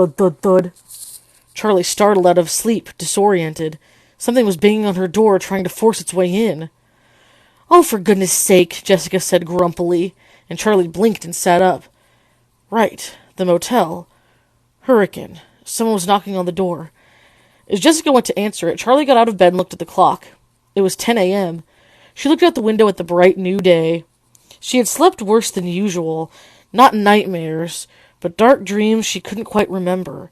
thud, thud, thud. Charlie startled out of sleep, disoriented. Something was banging on her door, trying to force its way in. "Oh, for goodness sake," Jessica said grumpily, and Charlie blinked and sat up. Right, the motel. Hurricane. Someone was knocking on the door. As Jessica went to answer it, Charlie got out of bed and looked at the clock. It was 10 a.m. She looked out the window at the bright new day. She had slept worse than usual, not nightmares, but dark dreams she couldn't quite remember,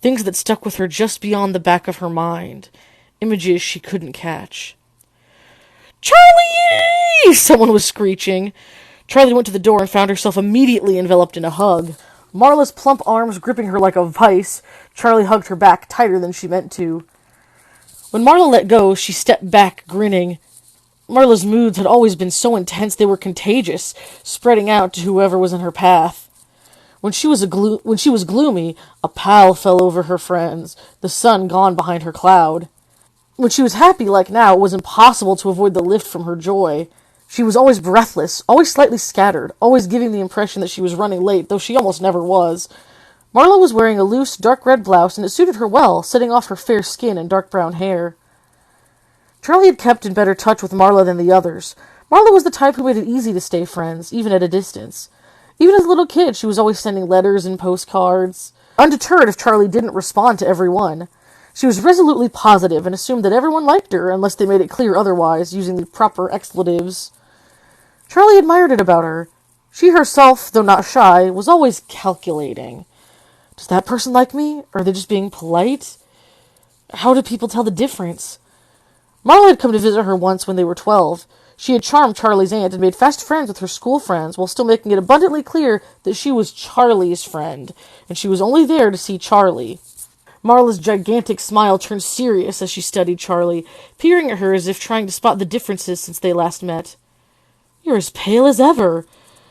things that stuck with her just beyond the back of her mind, images she couldn't catch. "Charlie!" Someone was screeching. Charlie went to the door and found herself immediately enveloped in a hug. Marla's plump arms gripping her like a vice, Charlie hugged her back tighter than she meant to. When Marla let go, she stepped back, grinning. Marla's moods had always been so intense they were contagious, spreading out to whoever was in her path. When she was gloomy, a pall fell over her friends, the sun gone behind her cloud. When she was happy like now, it was impossible to avoid the lift from her joy. She was always breathless, always slightly scattered, always giving the impression that she was running late, though she almost never was. Marla was wearing a loose, dark red blouse, and it suited her well, setting off her fair skin and dark brown hair. Charlie had kept in better touch with Marla than the others. Marla was the type who made it easy to stay friends, even at a distance. Even as a little kid, she was always sending letters and postcards, undeterred if Charlie didn't respond to every one. She was resolutely positive and assumed that everyone liked her unless they made it clear otherwise, using the proper expletives. Charlie admired it about her. She herself, though not shy, was always calculating. Does that person like me? Or are they just being polite? How do people tell the difference? Marla had come to visit her once when they were 12. She had charmed Charlie's aunt and made fast friends with her school friends, while still making it abundantly clear that she was Charlie's friend, and she was only there to see Charlie. Marla's gigantic smile turned serious as she studied Charlie, peering at her as if trying to spot the differences since they last met. "You're as pale as ever."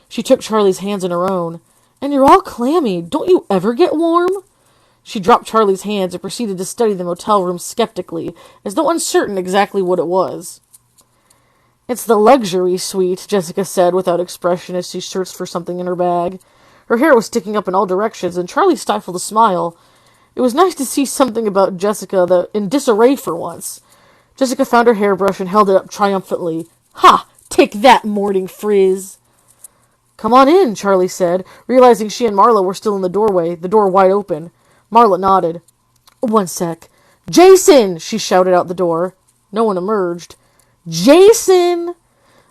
She took Charlie's hands in her own. "And you're all clammy. Don't you ever get warm?" She dropped Charlie's hands and proceeded to study the motel room skeptically, as though uncertain exactly what it was. "It's the luxury suite," Jessica said without expression as she searched for something in her bag. Her hair was sticking up in all directions, and Charlie stifled a smile. It was nice to see something about Jessica in disarray for once. Jessica found her hairbrush and held it up triumphantly. "Ha! Take that, morning frizz!" "Come on in," Charlie said, realizing she and Marla were still in the doorway, the door wide open. Marla nodded. "One sec. Jason!" she shouted out the door. No one emerged. "Jason!"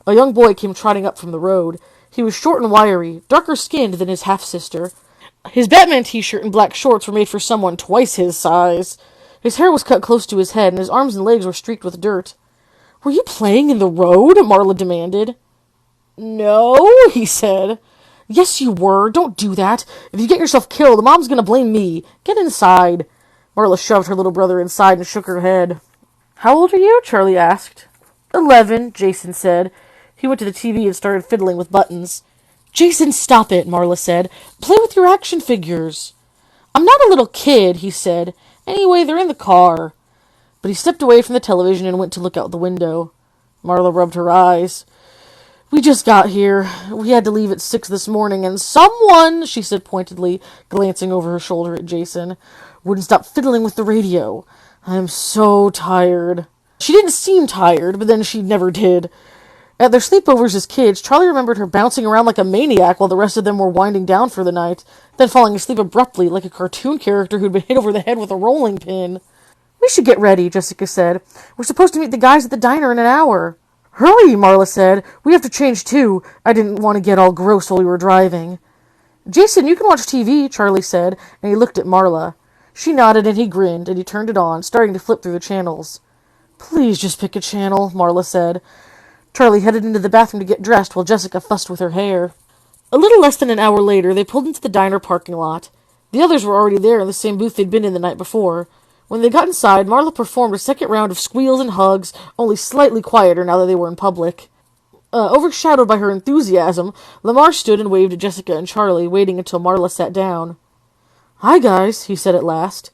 A young boy came trotting up from the road. He was short and wiry, darker skinned than his half-sister. His Batman t-shirt and black shorts were made for someone twice his size. His hair was cut close to his head, and his arms and legs were streaked with dirt. "Were you playing in the road?" Marla demanded. "No," he said. "Yes, you were. Don't do that. If you get yourself killed, Mom's gonna blame me. Get inside." Marla shoved her little brother inside and shook her head. "How old are you?" Charlie asked. 11, Jason said. He went to the TV and started fiddling with buttons. "Jason, stop it," Marla said. "Play with your action figures." "I'm not a little kid," he said. "Anyway, they're in the car." But he stepped away from the television and went to look out the window. Marla rubbed her eyes. "We just got here. We had to leave at 6 this morning, and someone," she said pointedly, glancing over her shoulder at Jason, "wouldn't stop fiddling with the radio. I'm so tired." She didn't seem tired, but then she never did. At their sleepovers as kids, Charlie remembered her bouncing around like a maniac while the rest of them were winding down for the night, then falling asleep abruptly like a cartoon character who'd been hit over the head with a rolling pin. "We should get ready," Jessica said. "We're supposed to meet the guys at the diner in an hour." "Hurry," Marla said. "We have to change too. I didn't want to get all gross while we were driving." "Jason, you can watch TV," Charlie said, and he looked at Marla. She nodded and he grinned, and he turned it on, starting to flip through the channels. "Please just pick a channel," Marla said. Charlie headed into the bathroom to get dressed while Jessica fussed with her hair. A little less than an hour later, they pulled into the diner parking lot. The others were already there in the same booth they'd been in the night before. When they got inside, Marla performed a second round of squeals and hugs, only slightly quieter now that they were in public. Overshadowed by her enthusiasm, Lamar stood and waved at Jessica and Charlie, waiting until Marla sat down. "Hi, guys," he said at last.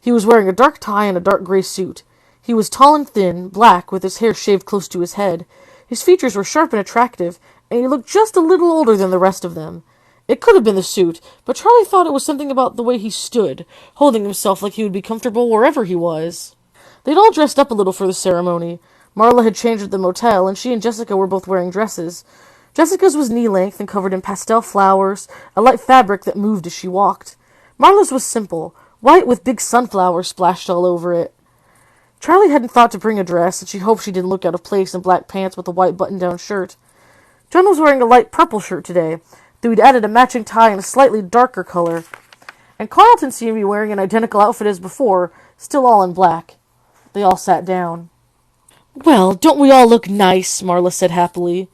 He was wearing a dark tie and a dark gray suit. He was tall and thin, black, with his hair shaved close to his head. His features were sharp and attractive, and he looked just a little older than the rest of them. It could have been the suit, but Charlie thought it was something about the way he stood, holding himself like he would be comfortable wherever he was. They'd all dressed up a little for the ceremony. Marla had changed at the motel, and she and Jessica were both wearing dresses. Jessica's was knee-length and covered in pastel flowers, a light fabric that moved as she walked. Marla's was simple, white with big sunflowers splashed all over it. Charlie hadn't thought to bring a dress, and she hoped she didn't look out of place in black pants with a white button-down shirt. John was wearing a light purple shirt today, though he'd added a matching tie in a slightly darker color. And Carlton seemed to be wearing an identical outfit as before, still all in black. They all sat down. "Well, don't we all look nice?" Marla said happily.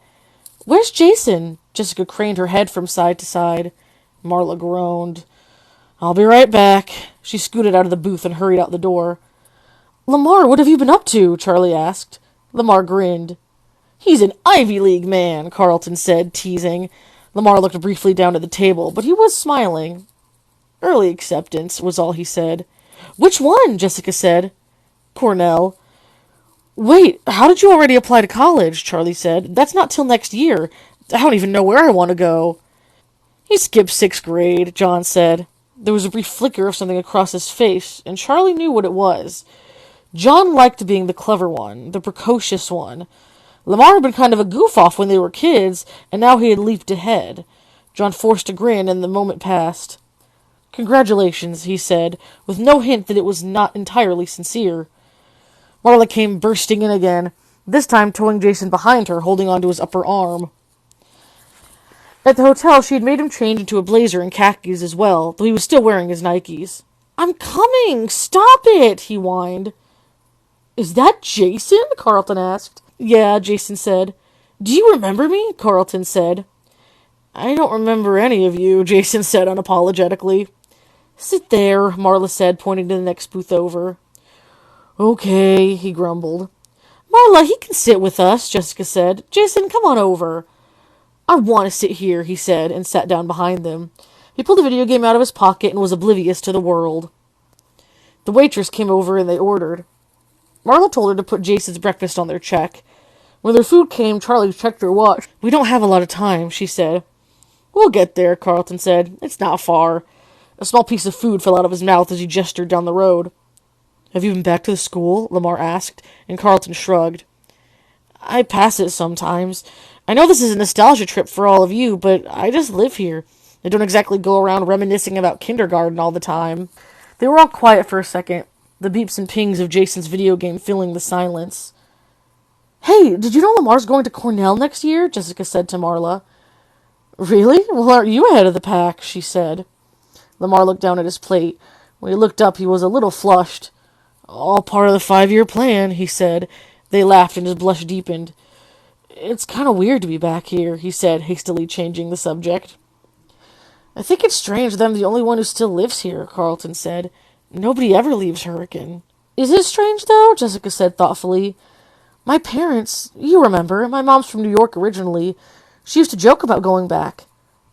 "Where's Jason?" Jessica craned her head from side to side. Marla groaned. "I'll be right back." She scooted out of the booth and hurried out the door. "Lamar, what have you been up to?" Charlie asked. Lamar grinned. "He's an Ivy League man," Carlton said, teasing. Lamar looked briefly down at the table, but he was smiling. "Early acceptance," was all he said. "Which one?" Jessica said. "Cornell." "Wait, how did you already apply to college?" Charlie said. "That's not till next year. I don't even know where I want to go." "He skipped 6th grade," John said. There was a brief flicker of something across his face, and Charlie knew what it was. John liked being the clever one, the precocious one. Lamar had been kind of a goof-off when they were kids, and now he had leaped ahead. John forced a grin, and the moment passed. "Congratulations," he said, with no hint that it was not entirely sincere. Marla came bursting in again, this time towing Jason behind her, holding onto his upper arm. At the hotel, she had made him change into a blazer and khakis as well, though he was still wearing his Nikes. "I'm coming! Stop it!" he whined. "Is that Jason?" Carlton asked. "Yeah," Jason said. "Do you remember me?" Carlton said. "I don't remember any of you," Jason said unapologetically. "Sit there," Marla said, pointing to the next booth over. "Okay," he grumbled. "Marla, he can sit with us," Jessica said. "Jason, come on over." "I want to sit here," he said, and sat down behind them. He pulled a video game out of his pocket and was oblivious to the world. The waitress came over and they ordered. Marla told her to put Jason's breakfast on their check. When their food came, Charlie checked her watch. "We don't have a lot of time," she said. "We'll get there," Carlton said. "It's not far." A small piece of food fell out of his mouth as he gestured down the road. "Have you been back to the school?" Lamar asked, and Carlton shrugged. "I pass it sometimes. I know this is a nostalgia trip for all of you, but I just live here. I don't exactly go around reminiscing about kindergarten all the time." They were all quiet for a second, the beeps and pings of Jason's video game filling the silence. "Hey, did you know Lamar's going to Cornell next year?" Jessica said to Marla. "Really? Well, aren't you ahead of the pack?" she said. Lamar looked down at his plate. When he looked up, he was a little flushed. "All part of the 5-year plan," he said. They laughed and his blush deepened. "It's kind of weird to be back here," he said, hastily changing the subject. "I think it's strange that I'm the only one who still lives here," Carlton said. "Nobody ever leaves Hurricane." "Is it strange, though?" Jessica said thoughtfully. "My parents, you remember, my mom's from New York originally. She used to joke about going back.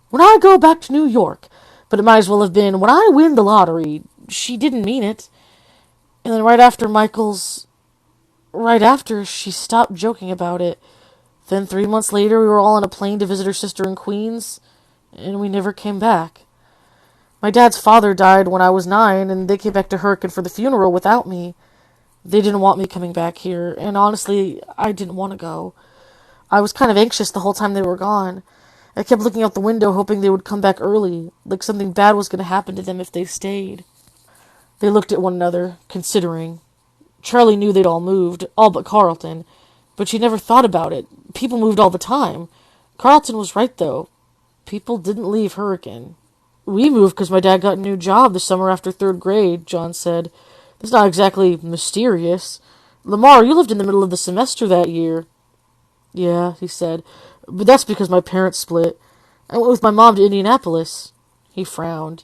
'When I go back to New York,' but it might as well have been, 'when I win the lottery.' She didn't mean it. And then right after, she stopped joking about it. Then 3 months later, we were all on a plane to visit her sister in Queens, and we never came back. My dad's father died when I was 9, and they came back to Hurricane for the funeral without me. They didn't want me coming back here, and honestly, I didn't want to go. I was kind of anxious the whole time they were gone. I kept looking out the window hoping they would come back early, like something bad was going to happen to them if they stayed." They looked at one another, considering. Charlie knew they'd all moved, all but Carlton, but she never thought about it. People moved all the time. Carlton was right, though. People didn't leave Hurricane. "We moved because my dad got a new job the summer after 3rd grade, John said. "That's not exactly mysterious. Lamar, you lived in the middle of the semester that year." "Yeah," he said, "but that's because my parents split. I went with my mom to Indianapolis." He frowned.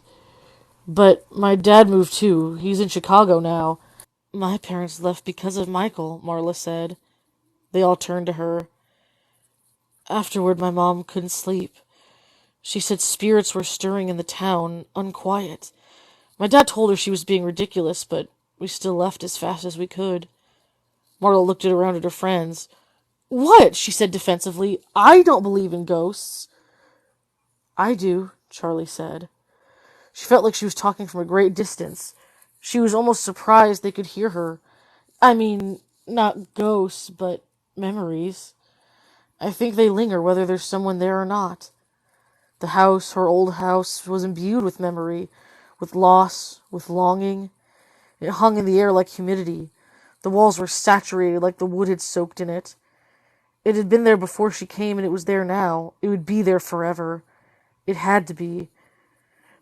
"But my dad moved too. He's in Chicago now." "My parents left because of Michael," Marla said. They all turned to her. "Afterward, my mom couldn't sleep. She said spirits were stirring in the town, unquiet. My dad told her she was being ridiculous, but we still left as fast as we could." Marla looked around at her friends. "What?" she said defensively. "I don't believe in ghosts." "I do," Charlie said. She felt like she was talking from a great distance. She was almost surprised they could hear her. I mean, not ghosts, but memories. I think they linger whether there's someone there or not. The house, her old house, was imbued with memory, with loss, with longing. It hung in the air like humidity. The walls were saturated like the wood had soaked in it. It had been there before she came, and it was there now. It would be there forever. It had to be.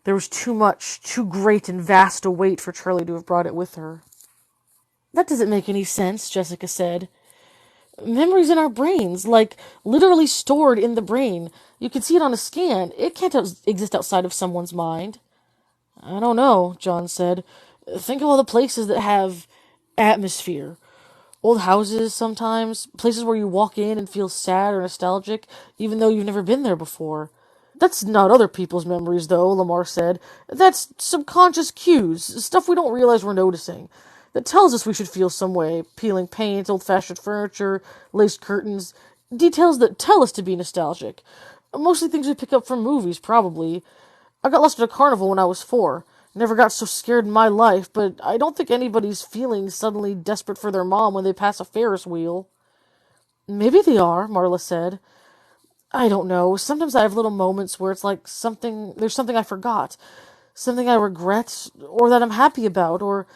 There was too much, too great and vast a weight for Charlie to have brought it with her. That doesn't make any sense, Jessica said. Memories in our brains, like literally stored in the brain. You can see it on a scan. It can't exist outside of someone's mind. I don't know, John said. Think of all the places that have atmosphere. Old houses sometimes, places where you walk in and feel sad or nostalgic, even though you've never been there before. That's not other people's memories, though, Lamar said. That's subconscious cues, stuff we don't realize we're noticing, that tells us we should feel some way. Peeling paint, old-fashioned furniture, laced curtains, details that tell us to be nostalgic. Mostly things we pick up from movies, probably. I got lost at a carnival when I was 4. Never got so scared in my life, but I don't think anybody's feeling suddenly desperate for their mom when they pass a Ferris wheel. Maybe they are, Marla said. I don't know. Sometimes I have little moments where it's like there's something I forgot, something I regret, or that I'm happy about, or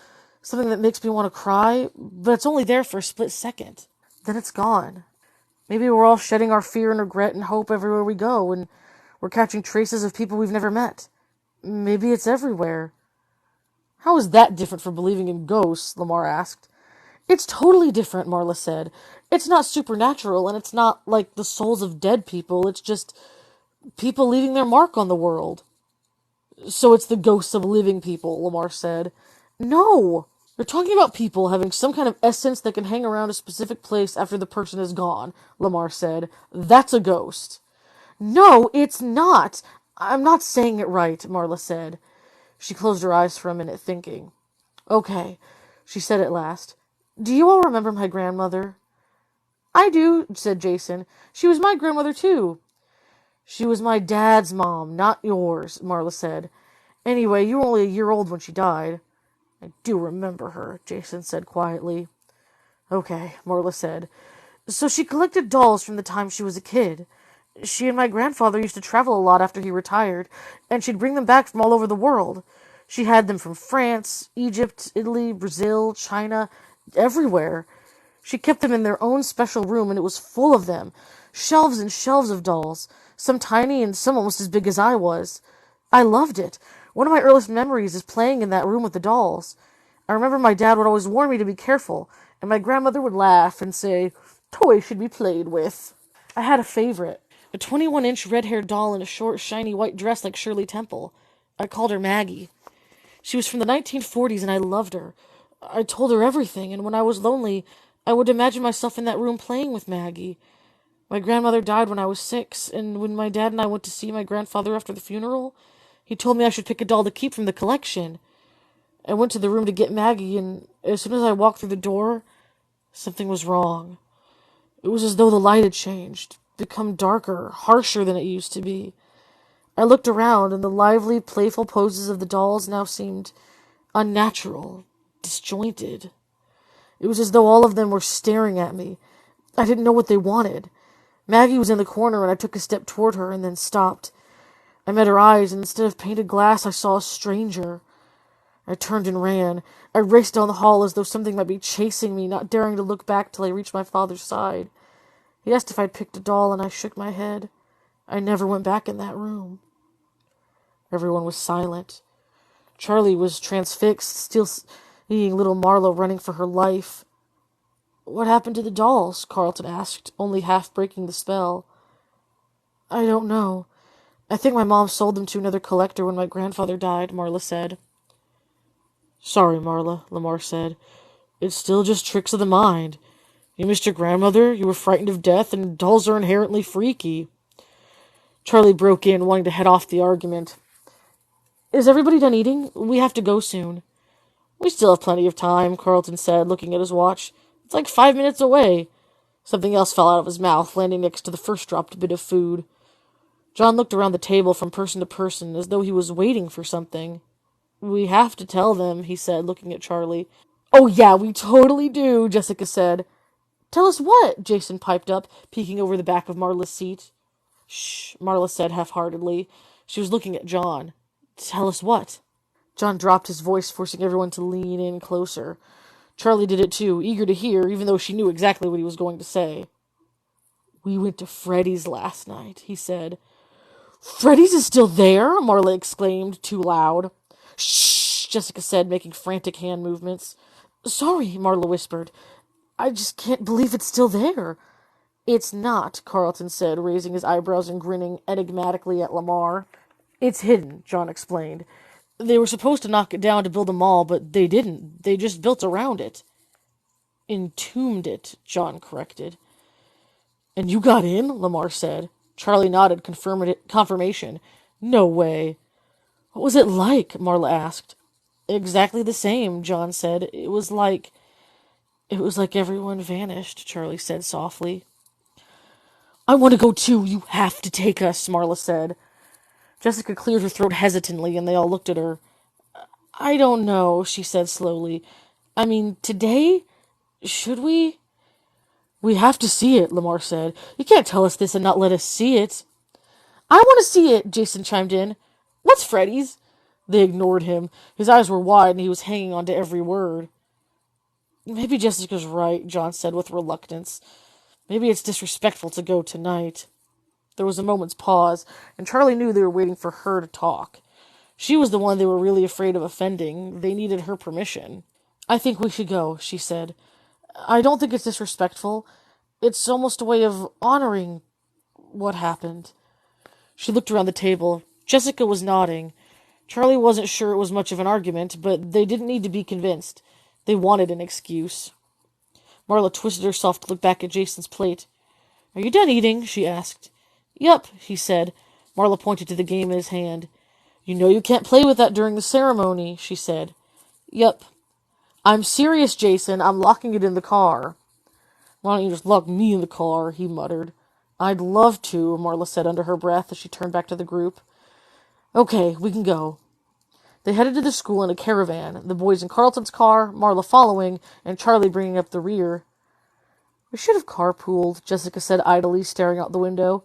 something that makes me want to cry, but it's only there for a split second. Then it's gone. Maybe we're all shedding our fear and regret and hope everywhere we go, and we're catching traces of people we've never met. Maybe it's everywhere. How is that different from believing in ghosts? Lamar asked. It's totally different, Marla said. It's not supernatural, and it's not like the souls of dead people. It's just people leaving their mark on the world. So it's the ghosts of living people, Lamar said. No! You're talking about people having some kind of essence that can hang around a specific place after the person is gone, Lamar said. That's a ghost. No, it's not. I'm not saying it right, Marla said. She closed her eyes for a minute, thinking. Okay, she said at last. Do you all remember my grandmother? I do, said Jason. She was my grandmother, too. She was my dad's mom, not yours, Marla said. Anyway, you were only a year old when she died. I do remember her, Jason said quietly. Okay, Marla said. So she collected dolls from the time she was a kid. She and my grandfather used to travel a lot after he retired, and she'd bring them back from all over the world. She had them from France, Egypt, Italy, Brazil, China, everywhere. She kept them in their own special room, and it was full of them. Shelves and shelves of dolls, some tiny and some almost as big as I was. I loved it. One of my earliest memories is playing in that room with the dolls. I remember my dad would always warn me to be careful, and my grandmother would laugh and say, toys should be played with. I had a favorite, a 21-inch red-haired doll in a short, shiny white dress like Shirley Temple. I called her Maggie. She was from the 1940s, and I loved her. I told her everything, and when I was lonely, I would imagine myself in that room playing with Maggie. My grandmother died when I was 6, and when my dad and I went to see my grandfather after the funeral, he told me I should pick a doll to keep from the collection. I went to the room to get Maggie, and as soon as I walked through the door, something was wrong. It was as though the light had changed, become darker, harsher than it used to be. I looked around, and the lively, playful poses of the dolls now seemed unnatural, disjointed. It was as though all of them were staring at me. I didn't know what they wanted. Maggie was in the corner, and I took a step toward her and then stopped. I met her eyes, and instead of painted glass, I saw a stranger. I turned and ran. I raced down the hall as though something might be chasing me, not daring to look back till I reached my father's side. He asked if I'd picked a doll, and I shook my head. I never went back in that room. Everyone was silent. Charlie was transfixed, still seeing little Marla running for her life. What happened to the dolls? Carlton asked, only half breaking the spell. I don't know. I think my mom sold them to another collector when my grandfather died, Marla said. Sorry, Marla, Lamar said. It's still just tricks of the mind. You missed your grandmother, you were frightened of death, and dolls are inherently freaky. Charlie broke in, wanting to head off the argument. Is everybody done eating? We have to go soon. We still have plenty of time, Carlton said, looking at his watch. It's like 5 minutes away. Something else fell out of his mouth, landing next to the first dropped bit of food. John looked around the table from person to person as though he was waiting for something. "We have to tell them," he said, looking at Charlie. "Oh yeah, we totally do," Jessica said. "Tell us what?" Jason piped up, peeking over the back of Marla's seat. "Shh," Marla said half-heartedly. She was looking at John. "Tell us what?" John dropped his voice, forcing everyone to lean in closer. Charlie did it too, eager to hear, even though she knew exactly what he was going to say. "We went to Freddy's last night," he said. "Freddy's is still there?" Marla exclaimed, too loud. "Shh," Jessica said, making frantic hand movements. "Sorry," Marla whispered. "I just can't believe it's still there." "It's not," Carlton said, raising his eyebrows and grinning enigmatically at Lamar. "It's hidden," John explained. "They were supposed to knock it down to build a mall, but they didn't. They just built around it." "Entombed it," John corrected. "And you got in?" Lamar said. Charlie nodded confirmation. "No way." "What was it like?" Marla asked. "Exactly the same," John said. It was like everyone vanished," Charlie said softly. "I want to go too. You have to take us," Marla said. Jessica cleared her throat hesitantly, and they all looked at her. "I don't know," she said slowly. "I mean, today? Should we?" "We have to see it," Lamar said. "You can't tell us this and not let us see it." "I want to see it," Jason chimed in. "What's Freddy's?" They ignored him. His eyes were wide, and he was hanging on to every word. "Maybe Jessica's right," John said with reluctance. "Maybe it's disrespectful to go tonight." There was a moment's pause, and Charlie knew they were waiting for her to talk. She was the one they were really afraid of offending. They needed her permission. "I think we should go," she said. "I don't think it's disrespectful. It's almost a way of honoring what happened." She looked around the table. Jessica was nodding. Charlie wasn't sure it was much of an argument, but they didn't need to be convinced. They wanted an excuse. Marla twisted herself to look back at Jason's plate. "Are you done eating?" she asked. "Yup," he said. Marla pointed to the game in his hand. "You know you can't play with that during the ceremony," she said. "Yup." "I'm serious, Jason. I'm locking it in the car." "Why don't you just lock me in the car?" he muttered. "I'd love to," Marla said under her breath as she turned back to the group. "Okay, we can go." They headed to the school in a caravan, the boys in Carlton's car, Marla following, and Charlie bringing up the rear. "We should have carpooled," Jessica said idly, staring out the window.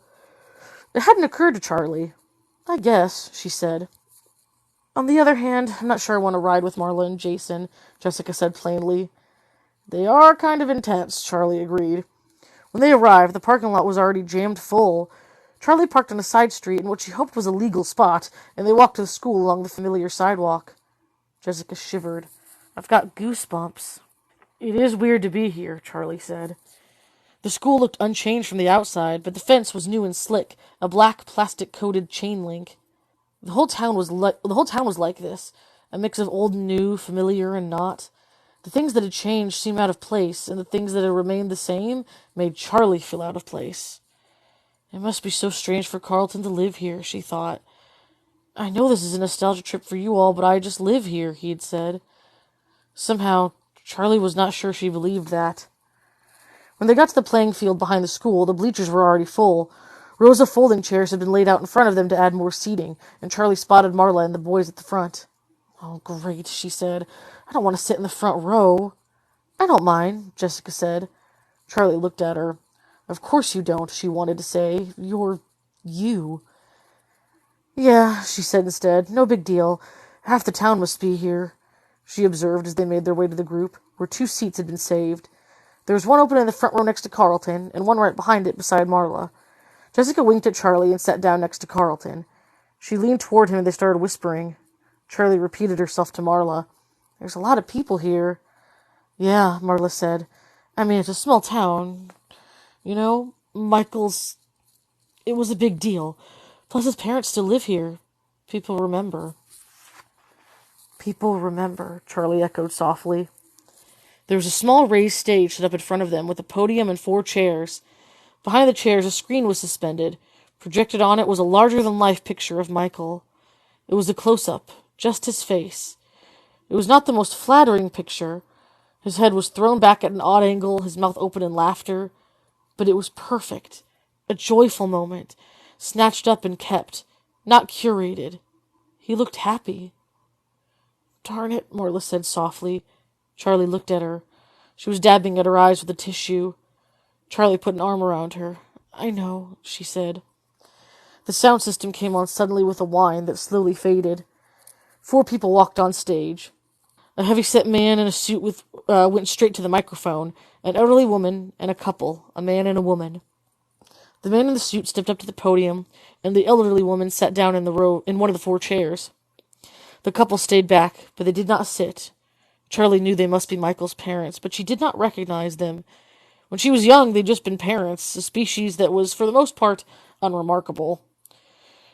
It hadn't occurred to Charlie. "I guess," she said. "On the other hand, I'm not sure I want to ride with Marla and Jason," Jessica said plainly. "They are kind of intense," Charlie agreed. When they arrived, the parking lot was already jammed full. Charlie parked on a side street in what she hoped was a legal spot, and they walked to the school along the familiar sidewalk. Jessica shivered. "I've got goosebumps." "It is weird to be here," Charlie said. The school looked unchanged from the outside, but the fence was new and slick, a black plastic-coated chain link. The whole town was like this, a mix of old and new, familiar and not. The things that had changed seemed out of place, and the things that had remained the same made Charlie feel out of place. It must be so strange for Carlton to live here, she thought. "I know this is a nostalgia trip for you all, but I just live here," he had said. Somehow, Charlie was not sure she believed that. When they got to the playing field behind the school, the bleachers were already full. Rows of folding chairs had been laid out in front of them to add more seating, and Charlie spotted Marla and the boys at the front. "Oh, great," she said. "I don't want to sit in the front row." "I don't mind," Jessica said. Charlie looked at her. "Of course you don't," she wanted to say. "You're you." "Yeah," she said instead. "No big deal. Half the town must be here," she observed as they made their way to the group, where 2 seats had been saved. There was one open in the front row next to Carlton, and one right behind it beside Marla. Jessica winked at Charlie and sat down next to Carlton. She leaned toward him and they started whispering. Charlie repeated herself to Marla. "There's a lot of people here." "Yeah," Marla said. "I mean, it's a small town. You know, Michael's... It was a big deal. Plus his parents still live here. People remember." "People remember," Charlie echoed softly. There was a small raised stage set up in front of them with a podium and 4 chairs. Behind the chairs, a screen was suspended. Projected on it was a larger-than-life picture of Michael. It was a close-up, just his face. It was not the most flattering picture. His head was thrown back at an odd angle, his mouth open in laughter. But it was perfect. A joyful moment. snatched up and kept, not curated. He looked happy. "Darn it," Marla said softly. Charlie looked at her. She was dabbing at her eyes with a tissue. Charlie put an arm around her. "I know," she said. The sound system came on suddenly with a whine that slowly faded. 4 people walked on stage. A heavy-set man in a suit went straight to the microphone, an elderly woman, and a couple, a man and a woman. The man in the suit stepped up to the podium, and the elderly woman sat down in one of the 4 chairs. The couple stayed back, but they did not sit. Charlie knew they must be Michael's parents, but she did not recognize them. When she was young, they'd just been parents, a species that was, for the most part, unremarkable.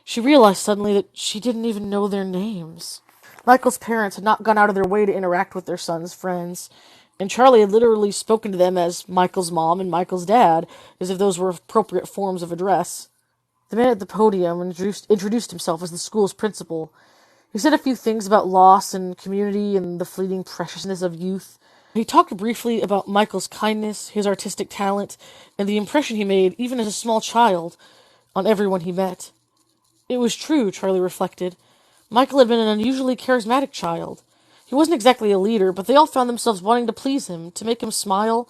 She realized suddenly that she didn't even know their names. Michael's parents had not gone out of their way to interact with their son's friends, and Charlie had literally spoken to them as Michael's mom and Michael's dad, as if those were appropriate forms of address. The man at the podium introduced himself as the school's principal. He said a few things about loss and community and the fleeting preciousness of youth. He talked briefly about Michael's kindness, his artistic talent, and the impression he made, even as a small child, on everyone he met. It was true, Charlie reflected. Michael had been an unusually charismatic child. He wasn't exactly a leader, but they all found themselves wanting to please him, to make him smile,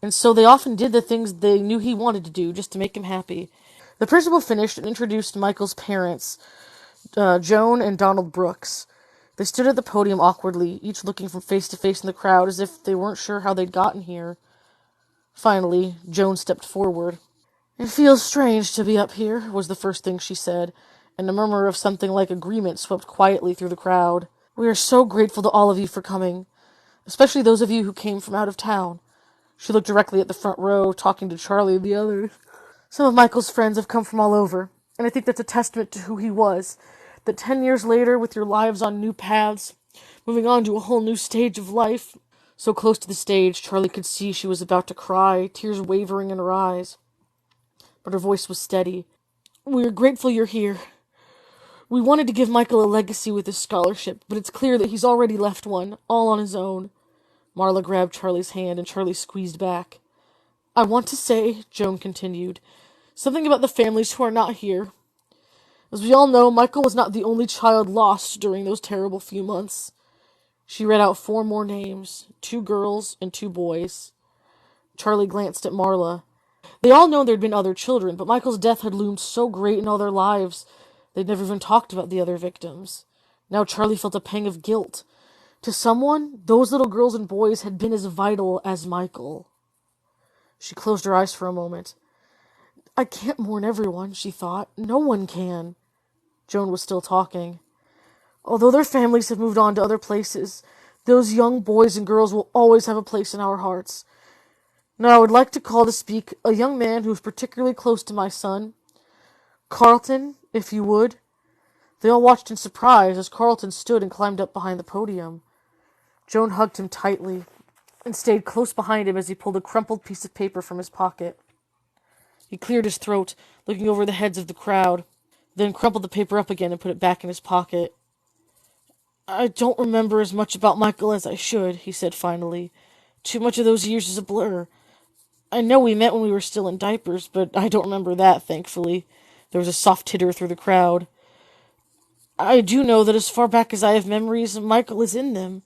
and so they often did the things they knew he wanted to do, just to make him happy. The principal finished and introduced Michael's parents, Joan and Donald Brooks. They stood at the podium awkwardly, each looking from face to face in the crowd as if they weren't sure how they'd gotten here. Finally, Joan stepped forward. "It feels strange to be up here," was the first thing she said, and a murmur of something like agreement swept quietly through the crowd. "We are so grateful to all of you for coming, especially those of you who came from out of town." She looked directly at the front row, talking to Charlie and the others. "Some of Michael's friends have come from all over, and I think that's a testament to who he was, that 10 years later, with your lives on new paths, moving on to a whole new stage of life." So close to the stage, Charlie could see she was about to cry, tears wavering in her eyes. But her voice was steady. "We are grateful you're here. We wanted to give Michael a legacy with his scholarship, but it's clear that he's already left one, all on his own." Marla grabbed Charlie's hand, and Charlie squeezed back. "I want to say," Joan continued, "something about the families who are not here. As we all know, Michael was not the only child lost during those terrible few months." She read out 4 more names, 2 girls and 2 boys. Charlie glanced at Marla. They all known there'd been other children, but Michael's death had loomed so great in all their lives, they'd never even talked about the other victims. Now Charlie felt a pang of guilt. To someone, those little girls and boys had been as vital as Michael. She closed her eyes for a moment. "I can't mourn everyone," she thought. "No one can." Joan was still talking. "Although their families have moved on to other places, those young boys and girls will always have a place in our hearts. Now I would like to call to speak a young man who is particularly close to my son. Carlton, if you would." They all watched in surprise as Carlton stood and climbed up behind the podium. Joan hugged him tightly and stayed close behind him as he pulled a crumpled piece of paper from his pocket. He cleared his throat, looking over the heads of the crowd, then crumpled the paper up again and put it back in his pocket. "I don't remember as much about Michael as I should," he said finally. "Too much of those years is a blur. I know we met when we were still in diapers, but I don't remember that, thankfully." There was a soft titter through the crowd. "I do know that as far back as I have memories, Michael is in them.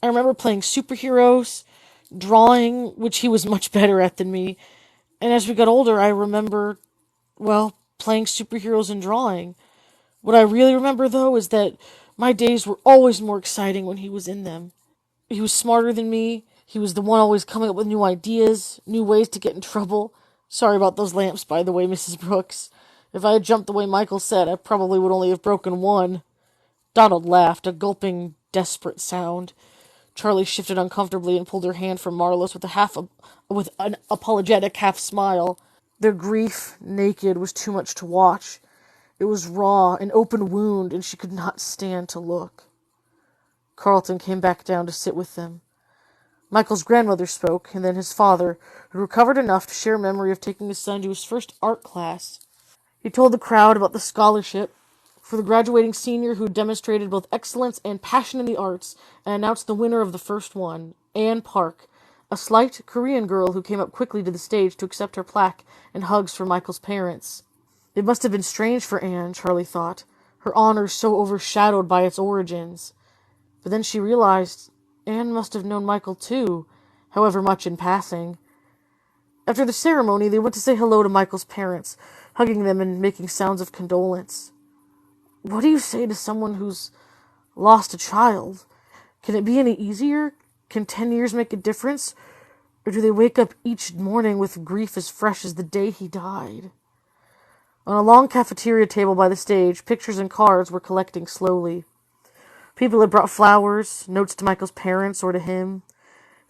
I remember playing superheroes, drawing, which he was much better at than me, and as we got older, I remember, well, playing superheroes and drawing. What I really remember, though, is that my days were always more exciting when he was in them. He was smarter than me. He was the one always coming up with new ideas, new ways to get in trouble. Sorry about those lamps, by the way, Mrs. Brooks. If I had jumped the way Michael said, I probably would only have broken one." Donald laughed, a gulping, desperate sound. Charlie shifted uncomfortably and pulled her hand from Marla's with an apologetic half smile. Their grief, naked, was too much to watch. It was raw, an open wound, and she could not stand to look. Carlton came back down to sit with them. Michael's grandmother spoke, and then his father, who recovered enough to share a memory of taking his son to his first art class. He told the crowd about the scholarship for the graduating senior who demonstrated both excellence and passion in the arts, and announced the winner of the first one, Anne Park, a slight Korean girl who came up quickly to the stage to accept her plaque and hugs from Michael's parents. It must have been strange for Anne, Charlie thought, her honor so overshadowed by its origins. But then she realized Anne must have known Michael too, however much in passing. After the ceremony, they went to say hello to Michael's parents, hugging them and making sounds of condolence. What do you say to someone who's lost a child? Can it be any easier? Can 10 years make a difference? Or do they wake up each morning with grief as fresh as the day he died? On a long cafeteria table by the stage, pictures and cards were collecting slowly. People had brought flowers, notes to Michael's parents or to him,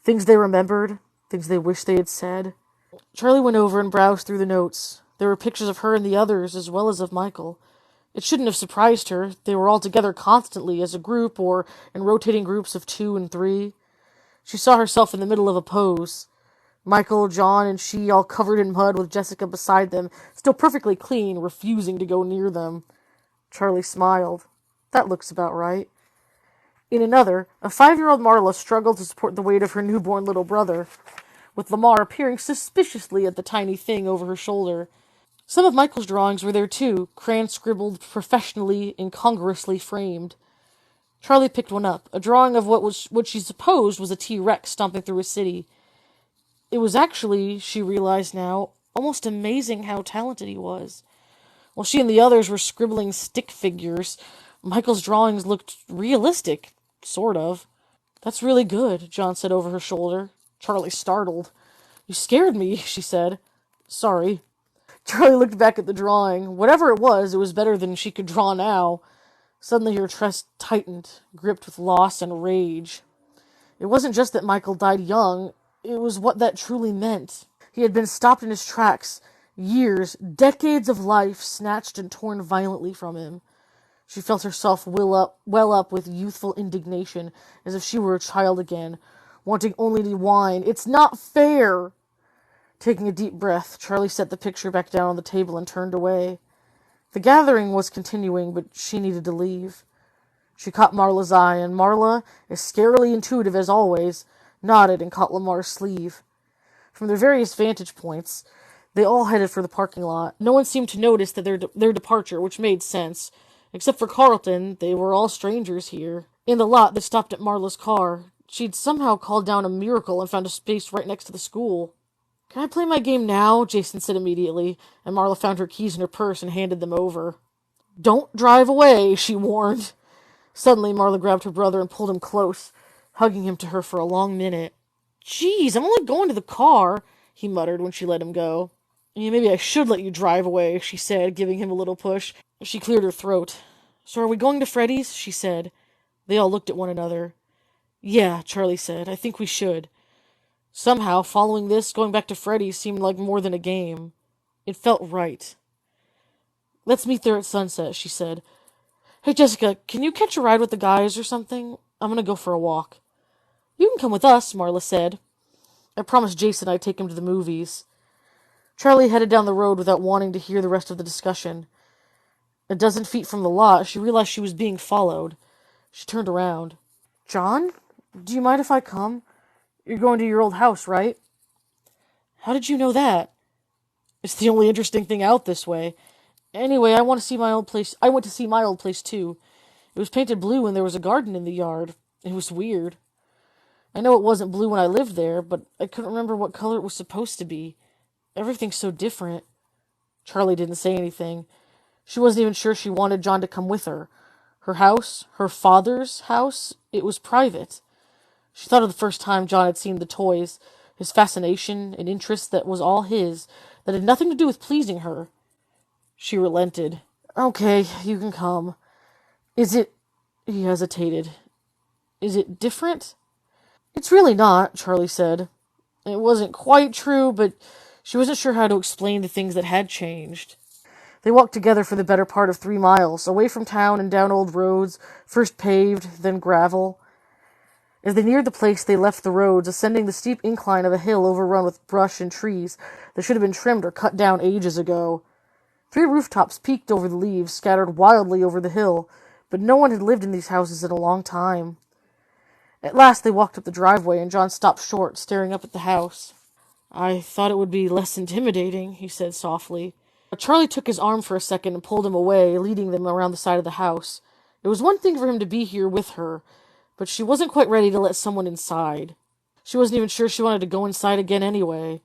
things they remembered, things they wished they had said. Charlie went over and browsed through the notes. There were pictures of her and the others, as well as of Michael. It shouldn't have surprised her. They were all together constantly, as a group, or in rotating groups of 2 and 3. She saw herself in the middle of a pose. Michael, John, and she all covered in mud with Jessica beside them, still perfectly clean, refusing to go near them. Charlie smiled. That looks about right. In another, a 5-year-old Marla struggled to support the weight of her newborn little brother, with Lamar peering suspiciously at the tiny thing over her shoulder. Some of Michael's drawings were there too, crayons scribbled professionally, incongruously framed. Charlie picked one up, a drawing of what she supposed was a T-Rex stomping through a city. It was actually, she realized now, almost amazing how talented he was. While she and the others were scribbling stick figures, Michael's drawings looked realistic, sort of. That's really good, John said over her shoulder. Charlie startled. You scared me, she said. Sorry. Charlie looked back at the drawing. Whatever it was better than she could draw now. Suddenly her chest tightened, gripped with loss and rage. It wasn't just that Michael died young, it was what that truly meant. He had been stopped in his tracks, years, decades of life snatched and torn violently from him. She felt herself well up with youthful indignation, as if she were a child again, wanting only to whine, "It's not fair!" Taking a deep breath, Charlie set the picture back down on the table and turned away. The gathering was continuing, but she needed to leave. She caught Marla's eye, and Marla, as scarily intuitive as always, nodded and caught Lamar's sleeve. From their various vantage points, they all headed for the parking lot. No one seemed to notice that their departure, which made sense. Except for Carlton, they were all strangers here. In the lot, they stopped at Marla's car. She'd somehow called down a miracle and found a space right next to the school. Can I play my game now? Jason said immediately, and Marla found her keys in her purse and handed them over. Don't drive away, she warned. Suddenly, Marla grabbed her brother and pulled him close, hugging him to her for a long minute. Geez, I'm only going to the car, he muttered when she let him go. Yeah, maybe I should let you drive away, she said, giving him a little push. She cleared her throat. So are we going to Freddy's? She said. They all looked at one another. Yeah, Charlie said. I think we should. Somehow, following this, going back to Freddy's seemed like more than a game. It felt right. Let's meet there at sunset, she said. Hey, Jessica, can you catch a ride with the guys or something? I'm gonna go for a walk. You can come with us, Marla said. I promised Jason I'd take him to the movies. Charlie headed down the road without wanting to hear the rest of the discussion. A dozen feet from the lot, she realized she was being followed. She turned around. John? Do you mind if I come? You're going to your old house, right? How did you know that? It's the only interesting thing out this way. Anyway, I want to see my old place. I went to see my old place, too. It was painted blue and there was a garden in the yard. It was weird. I know it wasn't blue when I lived there, but I couldn't remember what color it was supposed to be. Everything's so different. Charlie didn't say anything. She wasn't even sure she wanted John to come with her. Her house, her father's house, it was private. She thought of the first time John had seen the toys, his fascination and interest that was all his, that had nothing to do with pleasing her. She relented. Okay, you can come. Is it... He hesitated. Is it different? It's really not, Charlie said. It wasn't quite true, but she wasn't sure how to explain the things that had changed. They walked together for the better part of 3 miles, away from town and down old roads, first paved, then gravel. As they neared the place, they left the roads, ascending the steep incline of a hill overrun with brush and trees that should have been trimmed or cut down ages ago. 3 rooftops peeked over the leaves, scattered wildly over the hill, but no one had lived in these houses in a long time. At last they walked up the driveway, and John stopped short, staring up at the house. I thought it would be less intimidating, he said softly. Charlie took his arm for a second and pulled him away, leading them around the side of the house. It was one thing for him to be here with her, but she wasn't quite ready to let someone inside. She wasn't even sure she wanted to go inside again anyway.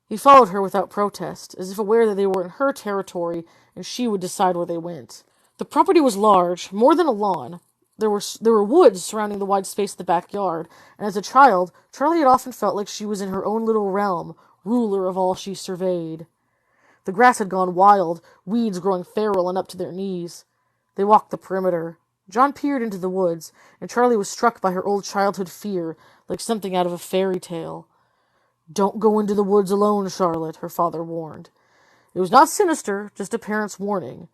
He followed her without protest, as if aware that they were in her territory and she would decide where they went. The property was large, more than a lawn. There were woods surrounding the wide space of the backyard, and as a child, Charlie had often felt like she was in her own little realm, ruler of all she surveyed. The grass had gone wild, weeds growing feral and up to their knees. They walked the perimeter. John peered into the woods, and Charlie was struck by her old childhood fear, like something out of a fairy tale. "Don't go into the woods alone, Charlotte," her father warned. It was not sinister, just a parent's warning.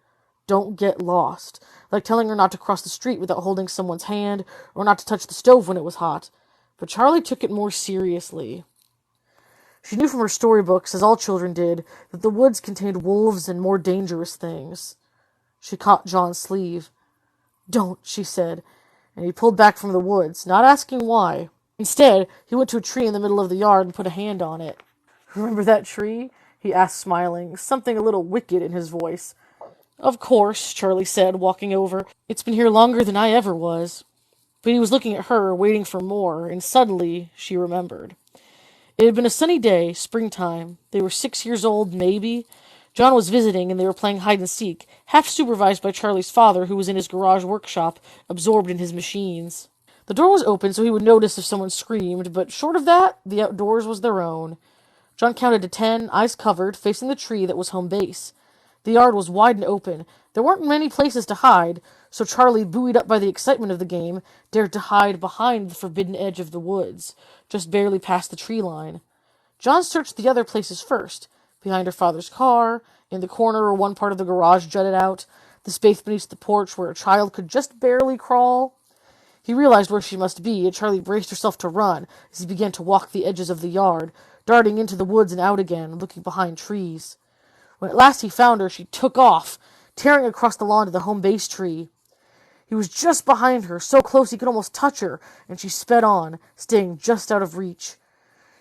Don't get lost, like telling her not to cross the street without holding someone's hand, or not to touch the stove when it was hot. But Charlie took it more seriously. She knew from her storybooks, as all children did, that the woods contained wolves and more dangerous things. She caught John's sleeve. "Don't," she said, and he pulled back from the woods, not asking why. Instead, he went to a tree in the middle of the yard and put a hand on it. "Remember that tree?" he asked, smiling, something a little wicked in his voice. "Of course," Charlie said, walking over. "It's been here longer than I ever was." But he was looking at her, waiting for more, and suddenly she remembered. It had been a sunny day, springtime. They were 6 years old, maybe. John was visiting, and they were playing hide-and-seek, half supervised by Charlie's father, who was in his garage workshop, absorbed in his machines. The door was open, so he would notice if someone screamed, but short of that, the outdoors was their own. John counted to 10, eyes covered, facing the tree that was home base. The yard was wide and open. There weren't many places to hide, so Charlie, buoyed up by the excitement of the game, dared to hide behind the forbidden edge of the woods, just barely past the tree line. John searched the other places first, behind her father's car, in the corner where one part of the garage jutted out, the space beneath the porch where a child could just barely crawl. He realized where she must be, and Charlie braced herself to run as he began to walk the edges of the yard, darting into the woods and out again, looking behind trees. When at last he found her, she took off, tearing across the lawn to the home base tree. He was just behind her, so close he could almost touch her, and she sped on, staying just out of reach.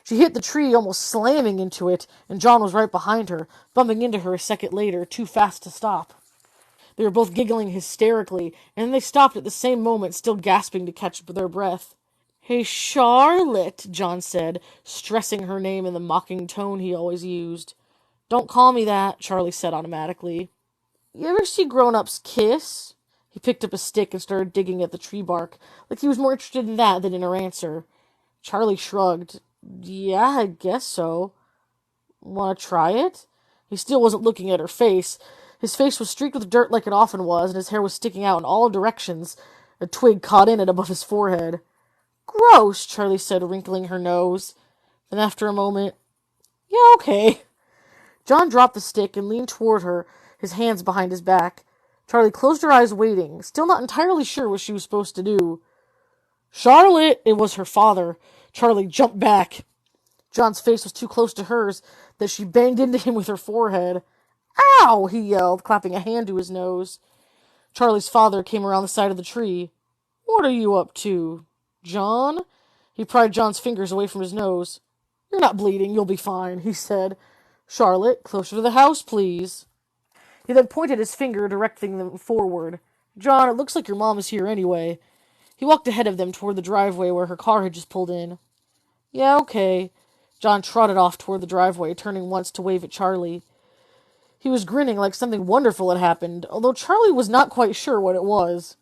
She hit the tree, almost slamming into it, and John was right behind her, bumping into her a second later, too fast to stop. They were both giggling hysterically, and then they stopped at the same moment, still gasping to catch their breath. "Hey, Charlotte," John said, stressing her name in the mocking tone he always used. "Don't call me that," Charlie said automatically. "You ever see grown-ups kiss?" He picked up a stick and started digging at the tree bark, like he was more interested in that than in her answer. Charlie shrugged. "Yeah, I guess so." "Want to try it?" He still wasn't looking at her face. His face was streaked with dirt like it often was, and his hair was sticking out in all directions. A twig caught in it above his forehead. "Gross," Charlie said, wrinkling her nose. Then after a moment, "Yeah, okay." John dropped the stick and leaned toward her, his hands behind his back. Charlie closed her eyes, waiting, still not entirely sure what she was supposed to do. "Charlotte!" It was her father. Charlie jumped back. John's face was too close to hers that she banged into him with her forehead. "Ow!" he yelled, clapping a hand to his nose. Charlie's father came around the side of the tree. "What are you up to, John?" He pried John's fingers away from his nose. "You're not bleeding. You'll be fine," he said. "Charlotte, closer to the house, please." He then pointed his finger, directing them forward. "John, it looks like your mom is here anyway." He walked ahead of them toward the driveway where her car had just pulled in. "Yeah, okay." John trotted off toward the driveway, turning once to wave at Charlie. He was grinning like something wonderful had happened, although Charlie was not quite sure what it was.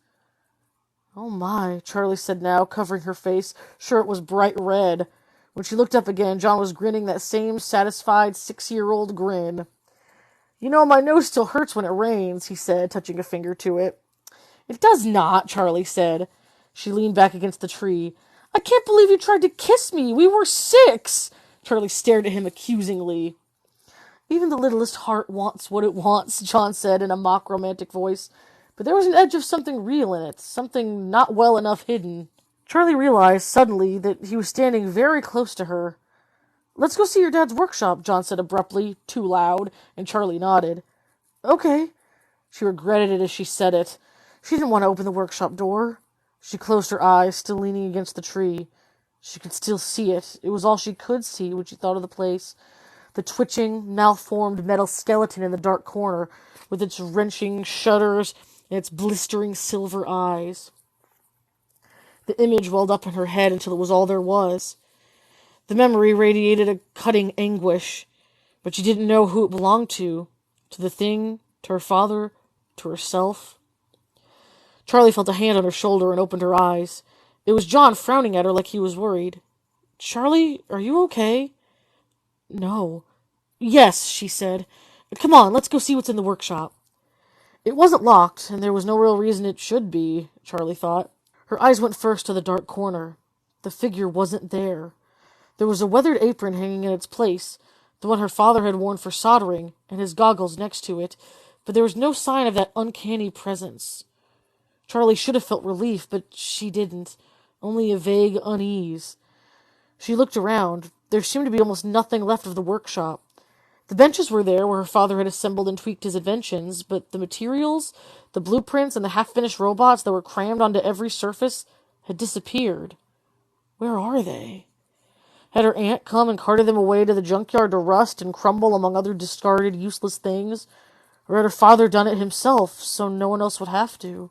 "Oh my," Charlie said now, covering her face, sure it was bright red. When she looked up again, John was grinning that same satisfied 6-year-old grin. "You know, my nose still hurts when it rains," he said, touching a finger to it. "It does not," Charlie said. She leaned back against the tree. "I can't believe you tried to kiss me. We were 6. Charlie stared at him accusingly. "Even the littlest heart wants what it wants," John said in a mock romantic voice. But there was an edge of something real in it, something not well enough hidden. Charlie realized suddenly that he was standing very close to her. "Let's go see your dad's workshop," John said abruptly, too loud, and Charlie nodded. "Okay." She regretted it as she said it. She didn't want to open the workshop door. She closed her eyes, still leaning against the tree. She could still see it. It was all she could see when she thought of the place. the twitching, malformed metal skeleton in the dark corner, with its wrenching shudders and its blistering silver eyes. The image welled up in her head until it was all there was. The memory radiated a cutting anguish, but she didn't know who it belonged to the thing, to her father, to herself. Charlie felt a hand on her shoulder and opened her eyes. It was John, frowning at her like he was worried. "Charlie, are you okay?" "No." "Yes," she said. "Come on, let's go see what's in the workshop." It wasn't locked, and there was no real reason it should be, Charlie thought. Her eyes went first to the dark corner. The figure wasn't there. There was a weathered apron hanging in its place, the one her father had worn for soldering, and his goggles next to it, but there was no sign of that uncanny presence. Charlie should have felt relief, but she didn't, only a vague unease. She looked around. There seemed to be almost nothing left of the workshop. The benches were there where her father had assembled and tweaked his inventions, but the materials, the blueprints, and the half-finished robots that were crammed onto every surface had disappeared. Where are they? Had her aunt come and carted them away to the junkyard to rust and crumble among other discarded, useless things? Or had her father done it himself, so no one else would have to?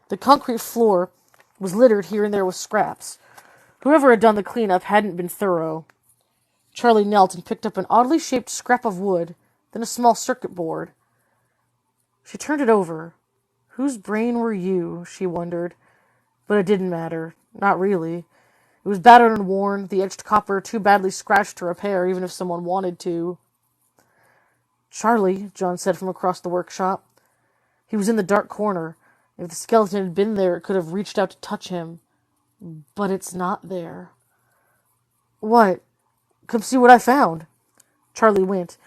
The concrete floor was littered here and there with scraps. Whoever had done the cleanup hadn't been thorough. Charlie knelt and picked up an oddly shaped scrap of wood, then a small circuit board. She turned it over. Whose brain were you? She wondered. But it didn't matter. Not really. It was battered and worn, the edged copper too badly scratched to repair, even if someone wanted to. "Charlie," John said from across the workshop. He was in the dark corner. If the skeleton had been there, it could have reached out to touch him. But it's not there. "What? Come see what I found." Charlie went.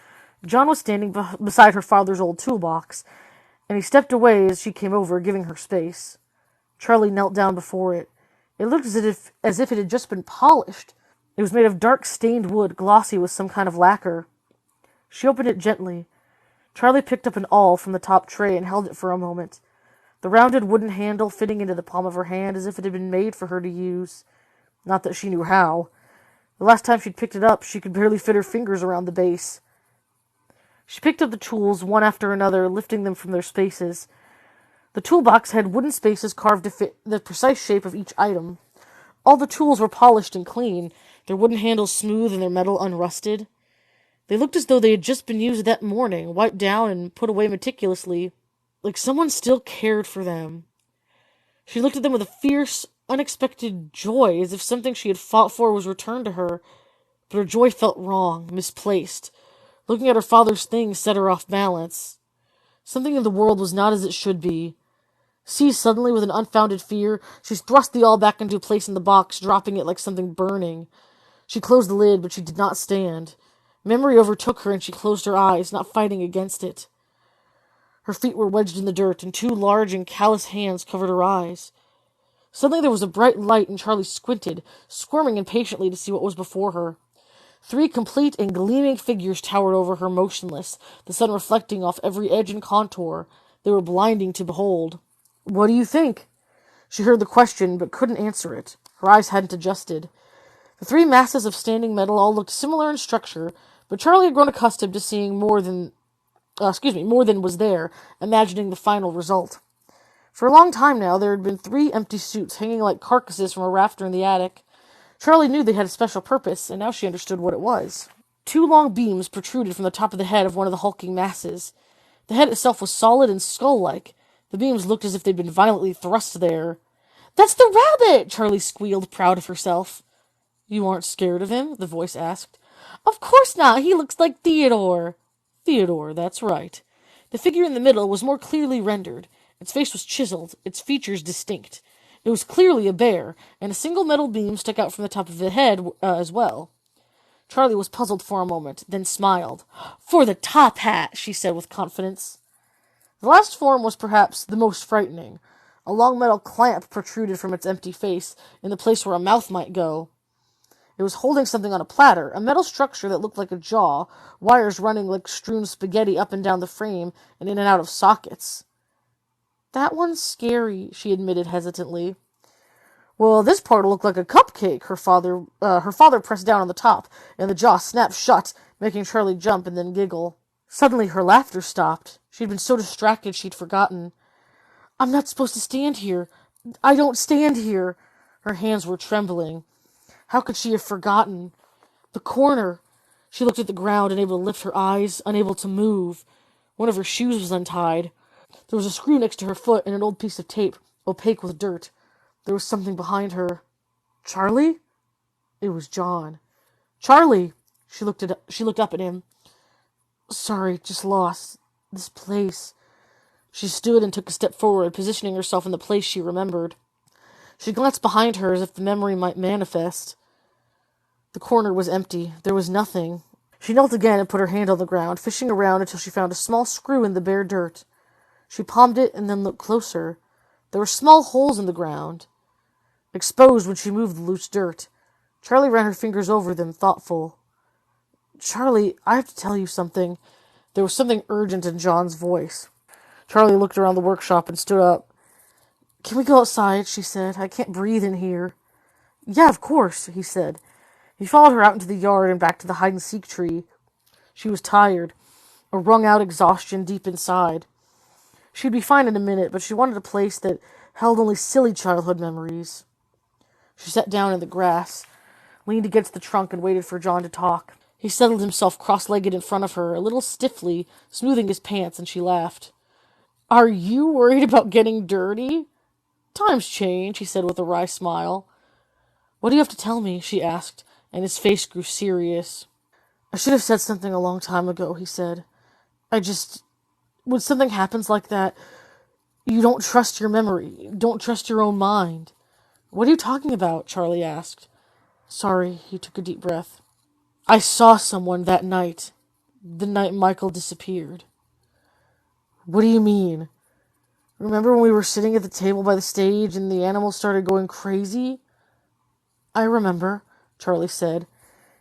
John was standing beside her father's old toolbox, and he stepped away as she came over, giving her space. Charlie knelt down before it. It looked as if it had just been polished. It was made of dark stained wood, glossy with some kind of lacquer. She opened it gently. Charlie picked up an awl from the top tray and held it for a moment, the rounded wooden handle fitting into the palm of her hand as if it had been made for her to use. Not that she knew how. The last time she'd picked it up, she could barely fit her fingers around the base. She picked up the tools, one after another, lifting them from their spaces. The toolbox had wooden spaces carved to fit the precise shape of each item. All the tools were polished and clean, their wooden handles smooth and their metal unrusted. They looked as though they had just been used that morning, wiped down and put away meticulously, like someone still cared for them. She looked at them with a fierce, unexpected joy, as if something she had fought for was returned to her, but her joy felt wrong, misplaced. Looking at her father's things set her off balance. Something in the world was not as it should be. Seized suddenly with an unfounded fear, she thrust the awl back into place in the box, dropping it like something burning. She closed the lid, but she did not stand. Memory overtook her, and she closed her eyes, not fighting against it. Her feet were wedged in the dirt, and two large and callous hands covered her eyes. Suddenly there was a bright light, and Charlie squinted, squirming impatiently to see what was before her. 3 complete and gleaming figures towered over her, motionless, the sun reflecting off every edge and contour. They were blinding to behold. "What do you think?" She heard the question, but couldn't answer it. Her eyes hadn't adjusted. The 3 masses of standing metal all looked similar in structure, but Charlie had grown accustomed to seeing more than was there, imagining the final result. For a long time now, there had been 3 empty suits hanging like carcasses from a rafter in the attic. Charlie knew they had a special purpose, and now she understood what it was. 2 long beams protruded from the top of the head of one of the hulking masses. The head itself was solid and skull-like. The beams looked as if they'd been violently thrust there. "That's the rabbit!" Charlie squealed, proud of herself. "You aren't scared of him?" the voice asked. "Of course not! He looks like Theodore." "Theodore, that's right." The figure in the middle was more clearly rendered. Its face was chiseled, its features distinct. It was clearly a bear, and a single metal beam stuck out from the top of the head as well. Charlie was puzzled for a moment, then smiled. "For the top hat," she said with confidence. The last form was perhaps the most frightening. A long metal clamp protruded from its empty face, in the place where a mouth might go. It was holding something on a platter, a metal structure that looked like a jaw, wires running like strewn spaghetti up and down the frame and in and out of sockets. "That one's scary," she admitted hesitantly. "Well, this part will look like a cupcake," her father pressed down on the top, and the jaw snapped shut, making Charlie jump and then giggle. Suddenly her laughter stopped. She'd been so distracted she'd forgotten. "I'm not supposed to stand here. I don't stand here." Her hands were trembling. How could she have forgotten? The corner. She looked at the ground, unable to lift her eyes, unable to move. One of her shoes was untied. There was a screw next to her foot and an old piece of tape, opaque with dirt. There was something behind her. Charlie? It was John. "Charlie!" She looked up at him. "Sorry, just lost. This place." She stood and took a step forward, positioning herself in the place she remembered. She glanced behind her as if the memory might manifest. The corner was empty. There was nothing. She knelt again and put her hand on the ground, fishing around until she found a small screw in the bare dirt. She palmed it and then looked closer. There were small holes in the ground, exposed when she moved the loose dirt. Charlie ran her fingers over them, thoughtful. "Charlie, I have to tell you something." There was something urgent in John's voice. Charlie looked around the workshop and stood up. "Can we go outside?" she said. "I can't breathe in here." "Yeah, of course," he said. He followed her out into the yard and back to the hide-and-seek tree. She was tired, a wrung-out exhaustion deep inside. She'd be fine in a minute, but she wanted a place that held only silly childhood memories. She sat down in the grass, leaned against the trunk, and waited for John to talk. He settled himself cross-legged in front of her, a little stiffly, smoothing his pants, and she laughed. "Are you worried about getting dirty?" "Times change," he said with a wry smile. "What do you have to tell me?" she asked, and his face grew serious. "I should have said something a long time ago," he said. When something happens like that, you don't trust your memory, don't trust your own mind." "What are you talking about?" Charlie asked. "Sorry," he took a deep breath. "I saw someone that night, the night Michael disappeared." "What do you mean?" "Remember when we were sitting at the table by the stage and the animals started going crazy?" "I remember," Charlie said.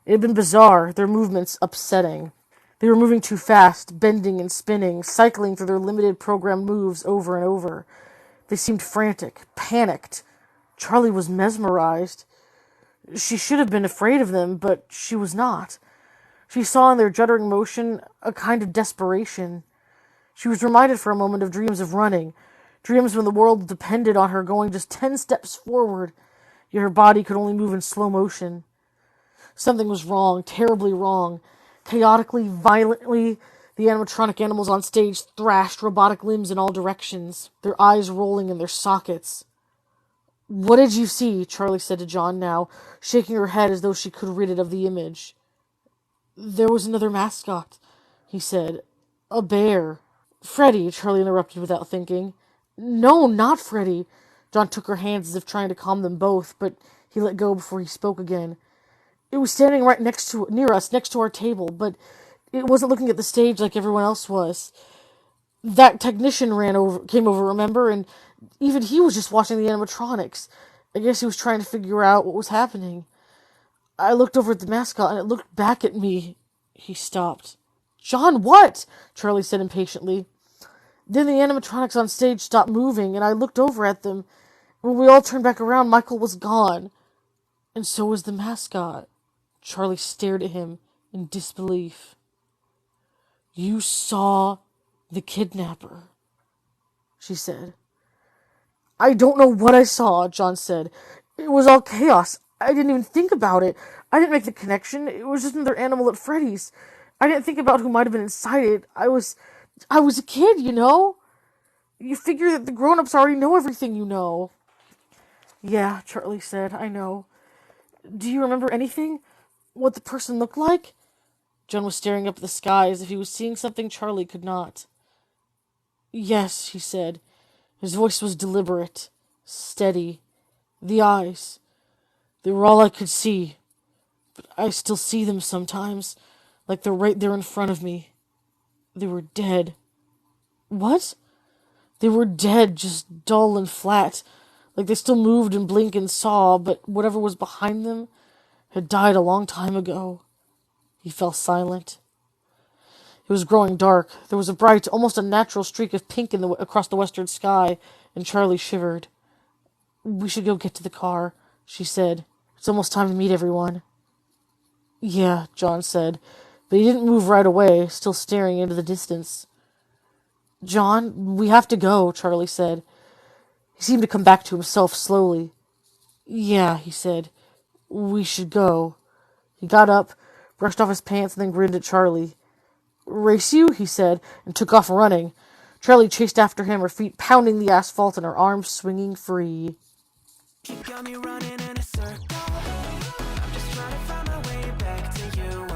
It had been bizarre, their movements upsetting. They were moving too fast, bending and spinning, cycling through their limited programmed moves over and over. They seemed frantic, panicked. Charlie was mesmerized. She should have been afraid of them, but she was not. She saw in their juddering motion a kind of desperation. She was reminded for a moment of dreams of running, dreams when the world depended on her going just 10 steps forward, yet her body could only move in slow motion. Something was wrong, terribly wrong. Chaotically, violently, the animatronic animals on stage thrashed robotic limbs in all directions, their eyes rolling in their sockets. "What did you see?" Charlie said to John now, shaking her head as though she could rid it of the image. "There was another mascot," he said. "A bear." "Freddy," Charlie interrupted without thinking. "No, not Freddy." John took her hands as if trying to calm them both, but he let go before he spoke again. "It was standing right near us, next to our table, but it wasn't looking at the stage like everyone else was. That technician came over, remember? And even he was just watching the animatronics. I guess he was trying to figure out what was happening. I looked over at the mascot, and it looked back at me." He stopped. "John, what?" Charlie said impatiently. "Then the animatronics on stage stopped moving, and I looked over at them. When we all turned back around, Michael was gone. And so was the mascot." Charlie stared at him in disbelief. "You saw the kidnapper," she said. "I don't know what I saw," John said. "It was all chaos. I didn't even think about it. I didn't make the connection. It was just another animal at Freddy's. I didn't think about who might have been inside it. I was a kid, you know? You figure that the grown-ups already know everything you know." "Yeah," Charlie said, "I know. Do you remember anything? What the person looked like?" John was staring up at the sky as if he was seeing something Charlie could not. "Yes," he said. His voice was deliberate, steady. "The eyes. They were all I could see. But I still see them sometimes, like they're right there in front of me. They were dead." "What?" "They were dead, just dull and flat, like they still moved and blinked and saw, but whatever was behind them had died a long time ago." He fell silent. It was growing dark. There was a bright, almost unnatural streak of pink across the western sky, and Charlie shivered. "We should go get to the car," she said. "It's almost time to meet everyone." "Yeah," John said. But he didn't move right away, still staring into the distance. John, we have to go, Charlie said. He seemed to come back to himself slowly. Yeah, he said. We should go. He got up, brushed off his pants, and then grinned at Charlie. Race you? He said, and took off running. Charlie chased after him, her feet pounding the asphalt and her arms swinging free. You got me running in a circle. I'm just trying to find my way back to you.